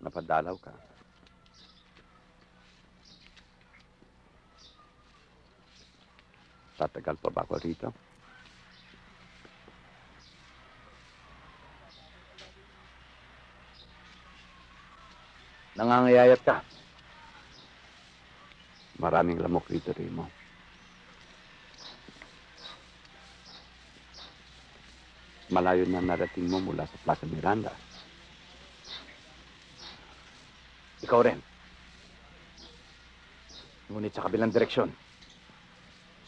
Napadalaw ka. Tatagal pa ba ako rito? Nangangayayat ka. Maraming lamok rito, Remo. Malayo na narating mo mula sa Plaza Miranda. Ikaw rin. Ngunit sa kabilang direksyon.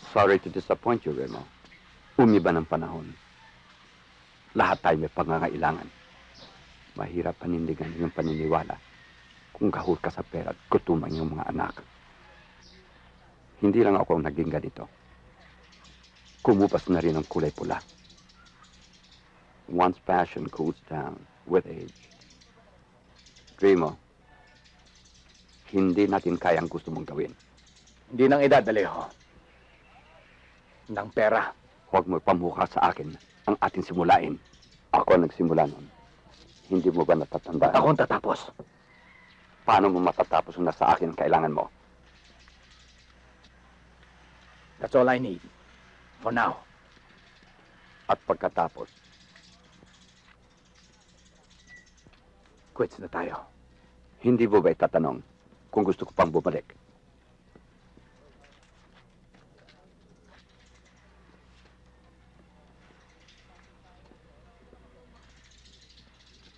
Sorry to disappoint you, Remo. Umiba ng panahon. Lahat tayo may pangangailangan. Mahirap panindigan yung paniniwala kung kahul ka sa pera at kutumang yung mga anak. Hindi lang ako ang naging ganito. Kumupas na rin ang kulay pula. Once passion cools down with age. Remo, hindi natin kaya ang gusto mong gawin. Hindi ng edad, Alejo. Ng pera. Huwag mo ipamukha sa akin ang ating simulain. Ako ang nagsimula nun. Hindi mo ba natatandaan? Ako ang tatapos. Paano mo matatapos kung nasa akin ang kailangan mo? That's all I need. For now. At pagkatapos, quits na tayo. Hindi mo ba itatanong kung gusto ko pang bumalik?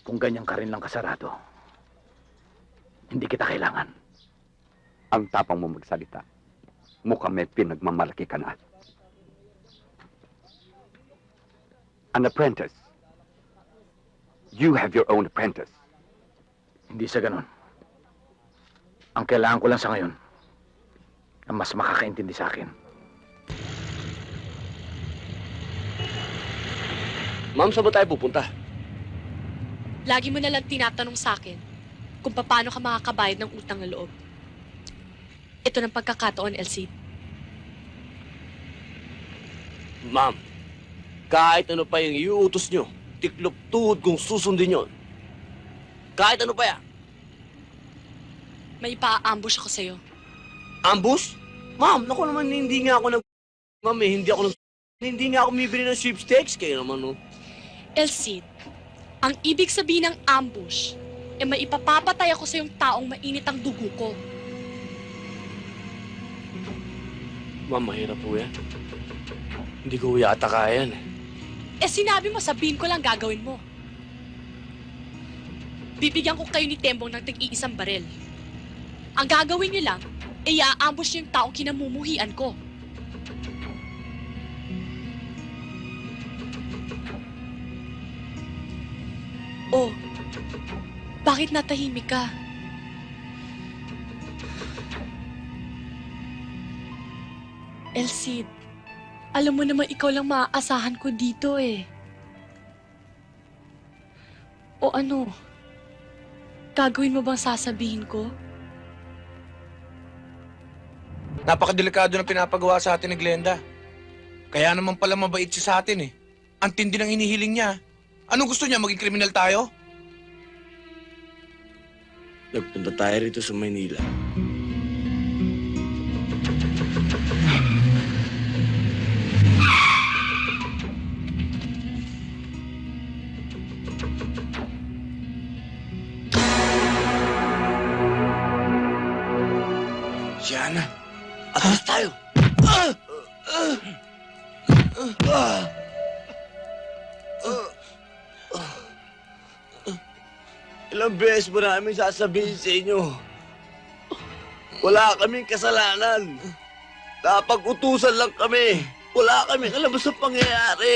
Kung ganyan ka rin lang kasarado, hindi kita kailangan. Ang tapang mo magsalita. Mukhang may pinagmamalaki ka na. An apprentice. You have your own apprentice. Hindi sa ganun. Ang kailangan ko lang sa ngayon, ang mas makakaintindi sa akin. Ma'am, saan ba tayo pupunta? Lagi mo nalang tinatanong sa akin kung paano ka makakabayad ng utang na loob. Ito ng pagkakataon, Elsie. Ma'am, kahit ano pa yung iuutos nyo, tiklop tuhod kung susundin yun. Kahit ano pa yan. May pa-ambush ako sa'yo. Ambush? Ma'am, naku naman, hindi nga ako Ma'am, hindi nga ako bibili ng sweepstakes. Kayo naman, no? Elsie, ang ibig sabihin ng ambush, may ipapapatay ako sa yung taong mainit ang dugo ko. Ma'am, mahirap po yan. Hindi ko yata kaya yan. Sinabi mo, sabihin ko lang gagawin mo. Bibigyan ko kayo ni Tembong ng tig-iisang barel. Ang gagawin niyo lang, i-ambush niyo yung taong kinamumuhian ko. Oh, bakit natahimik ka? Elsie, alam mo naman ikaw lang maaasahan ko dito eh. O ano? Gagawin mo bang sasabihin ko? Napakadelikado ng pinapagawa sa atin ni Glenda. Kaya naman pala mabait siya sa atin eh. Ang tindi ng hinihiling niya. Anong gusto niya, maging kriminal tayo? Nagpunta tayo rito sa Maynila. Yana, Atras tayo! Ilang beses mo namin sasabihin sa inyo, wala kaming kasalanan. Napag-utusan lang kami. Wala kaming alam sa pangyayari.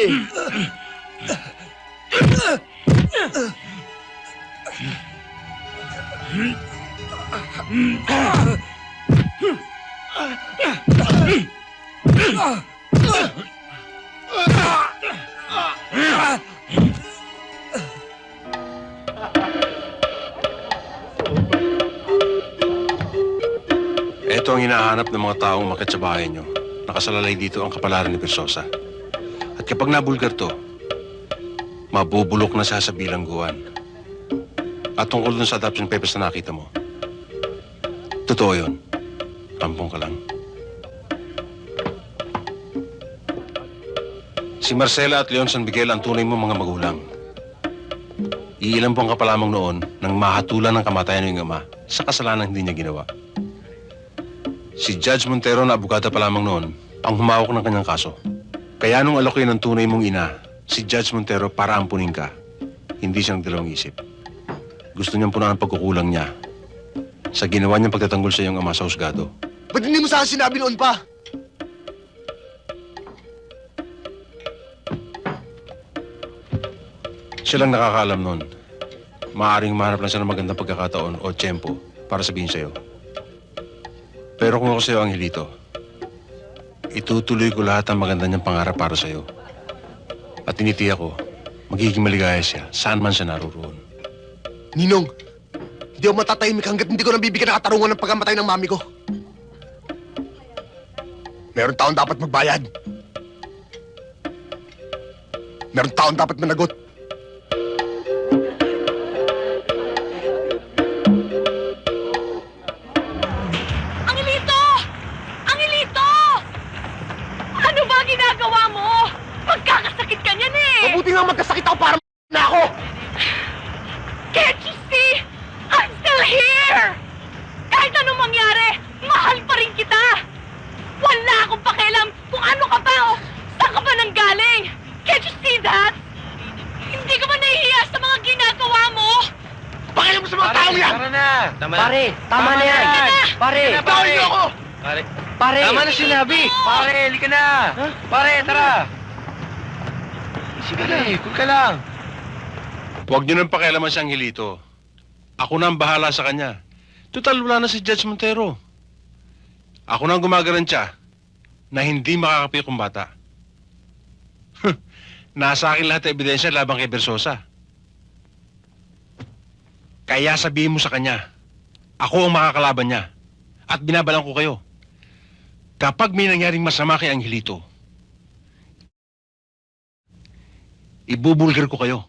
Ito ang hinahanap ng mga taong umakyat sa bahay nyo. Nakasalalay dito ang kapalaran ni Versosa. At kapag nabulgar to, mabubulok na siya sa bilangguan. At tungkol dun sa adoption papers na nakita mo. Totoo yun. Kampong ka lang. Si Marcela at Leon San Miguel ang tunay mo mga magulang. Iilang buwan ka pa lamang noon nang mahatulan ng kamatayan ng iyong ama sa kasalanan hindi niya ginawa. Si Judge Montero na abogada pa lamang noon ang humawak ng kanyang kaso. Kaya nung alokin ng tunay mong ina, si Judge Montero para ampunin ka, hindi siya nagdalawang isip. Gusto niyang punan ang pagkukulang niya sa ginawa niyang pagtatanggol sa iyong ama sa husgado. Ba't hindi mo sa akin sinabi noon pa? Siya lang nakakaalam nun. Maaaring mahanap lang siya ng magandang pagkakataon o tiyempo para sabihin sa'yo. Pero kung ako sa'yo, Angelito, itutuloy ko lahat ng maganda niyang pangarap para sa'yo. At tinitiyak ko, magiging maligaya siya saan man siya naroon. Ninong, hindi ako matatahimik hanggat hindi ko nabibigyan ng katarungan ng pagkamatay ng mami ko. Meron taon dapat magbayad. Meron taon dapat managot. Angelito! Angelito! Ano ba ginagawa mo? Magkakasakit ka niyan eh! Mabuti nga magkasakit ako para na ako! Can't you see? I'm still here! Kahit anong mangyari, mahal pa rin kita! Wala akong pakialam kung ano ka ba o saan ka ba nanggaling! Can't you see that? Hindi ka ba nahihiya sa mga ginagawa mo? Pakialam mo sa mga tao yan! Pare, tama na yan. Pare, Tawin niyo ako! pare. Tama na sinabi! Pare, halika na. Pare, tara. Sige na eh, cool ka lang. Huwag niyo nang pakialaman si Angelito. Ako na ang bahala sa kanya. Total, wala na si Judge Montero. Ako na ang gumagaransya na hindi makakapi kong bata. Nasa akin lahat ng ebidensya laban kay Versosa. Kaya sabihin mo sa kanya, ako ang makakalaban niya. At binabalang ko kayo. Kapag may nangyaring masama kay Angelito, ibubulgar ko kayo.